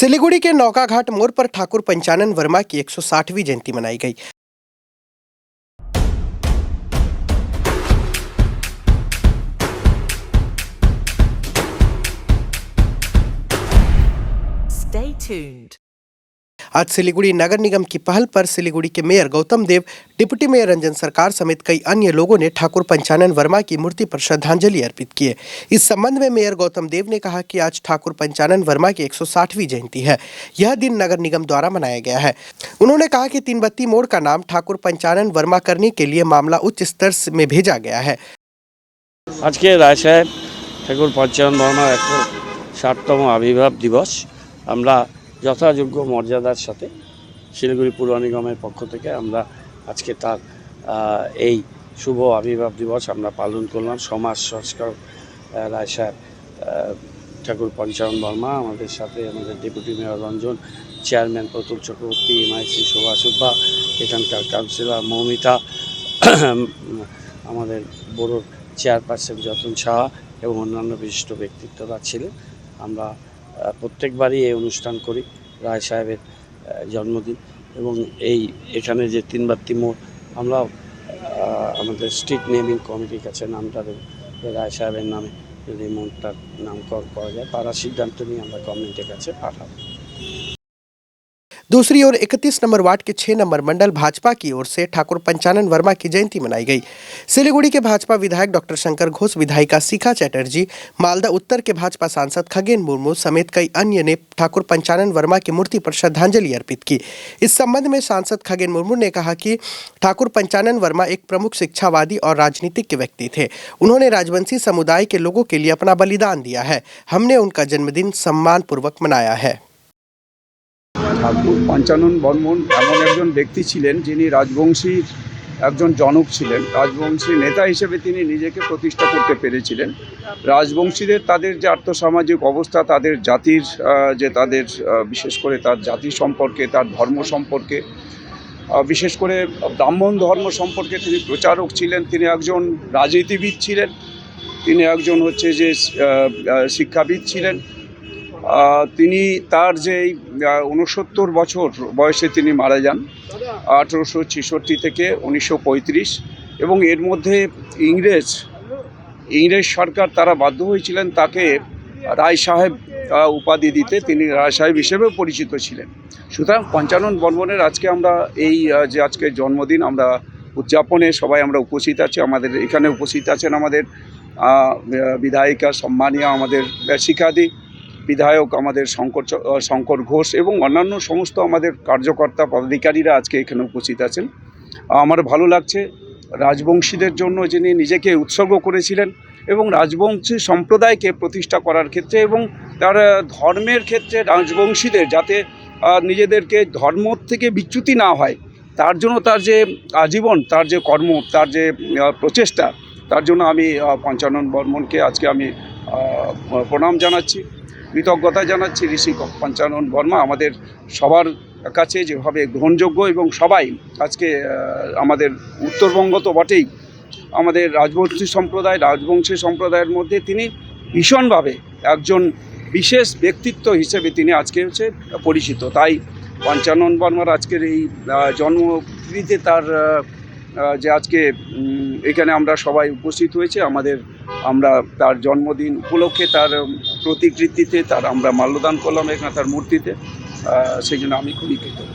सिलीगुड़ी के नौकाघाट मोड़ पर ठाकुर पंचानन वर्मा की 160वीं जयंती मनाई गई। Stay tuned. आज सिलीगुड़ी नगर निगम की पहल पर सिलीगुड़ी के मेयर गौतम देव, डिप्टी मेयर रंजन सरकार समेत कई अन्य लोगों ने ठाकुर पंचानन वर्मा की मूर्ति पर श्रद्धांजलि अर्पित की है। इस संबंध में मेयर गौतम देव ने कहा कि आज ठाकुर पंचानन वर्मा की 160वीं जयंती है। यह दिन नगर निगम द्वारा मनाया गया है। उन्होंने कहा कि तीनबत्ती मोड़ का नाम ठाकुर पंचानन वर्मा करने के लिए मामला उच्च स्तर में भेजा गया है। आज के रायसाहेब ठाकुर पंचानन वर्मा 160तम आविर्भाव दिवस আমরা যথাযোগ্য মর্যাদার সাথে শিলিগুড়ি পৌর নিগমের পক্ষ থেকে আমরা আজকে তার এই শুভ আবির্ভাব দিবস আমরা পালন করলাম। সমাজ সংস্কারক রায়সাহেব ঠাকুর পঞ্চানন বর্মা, আমাদের সাথে আমাদের deputy mayor Ranjan, chairman Pratul Chakraborty, MIC Shobha Subba, এখানকার কাউন্সিলর মৌমিতা, আমাদের বড় চেয়ারপারসন যতন সাহা এবং অন্যান্য বিশিষ্ট ব্যক্তিত্বরা ছিলেন। আমরা প্রত্যেকবারই এই অনুষ্ঠান করি রায় সাহেবের জন্মদিন এবং এখানে যে তিনবাত্তি মোড় আমরা আমাদের স্ট্রিট নেমিং কমিটির কাছে নামটা দেব, রায় সাহেবের নামে যদি মোড়টার নামকরণ করা যায় তারা সিদ্ধান্ত নিয়ে আমরা গভর্নমেন্টের কাছে পাঠাবো। दूसरी ओर 31 नंबर वार्ड के 6 नंबर मंडल भाजपा की ओर से ठाकुर पंचानन वर्मा की जयंती मनाई गई। सिलीगुड़ी के भाजपा विधायक डॉक्टर शंकर घोष, विधायिका शिखा चैटर्जी, मालदा उत्तर के भाजपा सांसद खगेन मुर्मू समेत कई अन्य ने ठाकुर पंचानन वर्मा की मूर्ति पर श्रद्धांजलि अर्पित की। इस संबंध में सांसद खगेन मुर्मू ने कहा कि ठाकुर पंचानन वर्मा एक प्रमुख शिक्षावादी और राजनीतिक व्यक्ति थे। उन्होंने राजवंशी समुदाय के लोगों के लिए अपना बलिदान दिया है। हमने उनका जन्मदिन सम्मानपूर्वक मनाया है। ঠাকুর পঞ্চানন বর্মন এমন একজন ব্যক্তি ছিলেন যিনি রাজবংশীর একজন জনক ছিলেন। রাজবংশী নেতা হিসেবে তিনি নিজেকে প্রতিষ্ঠা করতে পেরেছিলেন। রাজবংশীদের তাদের যে আর্থসামাজিক অবস্থা, তাদের জাতির যে তাদের বিশেষ করে তার জাতি সম্পর্কে, তার ধর্ম সম্পর্কে, বিশেষ করে ব্রাহ্মণ ধর্ম সম্পর্কে তিনি প্রচারক ছিলেন। তিনি একজন রাজনীতিবিদ ছিলেন, তিনি একজন যে শিক্ষাবিদ ছিলেন। তিনি তার যে 69 বছর বয়সে তিনি মারা যান 1866 থেকে 1935, এবং এর মধ্যে ইংরেজ সরকার তারা বাধ্য হয়েছিলেন তাকে রায় সাহেব উপাধি দিতে। তিনি রায় সাহেব হিসেবেও পরিচিত ছিলেন। সুতরাং পঞ্চানন বর্মনের আজকে আমরা এই যে আজকে জন্মদিন আমরা উদযাপনে সবাই আমরা উপস্থিত আছি। আমাদের এখানে উপস্থিত আছেন আমাদের বিধায়িকা সম্মানীয় আমাদের শিখাদি বিধায়ক আমাদের শঙ্কর ঘোষ এবং অন্যান্য সমস্ত আমাদের কার্যকর্তা পদাধিকারীরা আজকে এখানে উপস্থিত আছেন। আমার ভালো লাগছে রাজবংশীদের জন্য যিনি নিজেকে উৎসর্গ করেছিলেন এবং রাজবংশী সম্প্রদায়কে প্রতিষ্ঠা করার ক্ষেত্রে এবং তার ধর্মের ক্ষেত্রে রাজবংশীদের যাতে নিজেদেরকে ধর্ম থেকে বিচ্যুতি না হয় তার জন্য তার যে আজীবন তার যে কর্ম, তার যে প্রচেষ্টা, তার জন্য আমি পঞ্চানন বর্মনকে আজকে আমি প্রণাম জানাচ্ছি, কৃতজ্ঞতা জানাচ্ছি। ঋষি পঞ্চানন বর্মা আমাদের সবার কাছে যেভাবে গ্রহণযোগ্য এবং সবাই আজকে আমাদের উত্তরবঙ্গ তো বটেই, আমাদের রাজবংশী সম্প্রদায়ের মধ্যে তিনি ভীষণভাবে একজন বিশেষ ব্যক্তিত্ব হিসেবে তিনি আজকে পরিচিত। তাই পঞ্চানন বর্মার আজকের এই জন্মতিথিতে তার যে আজকে এখানে আমরা সবাই উপস্থিত হয়েছে আমরা তার জন্মদিন উপলক্ষে তার প্রতিকৃতিতে আমরা মাল্যদান করলাম এখানে তার মূর্তিতে। সেই জন্য আমি খুবই কৃতজ্ঞ।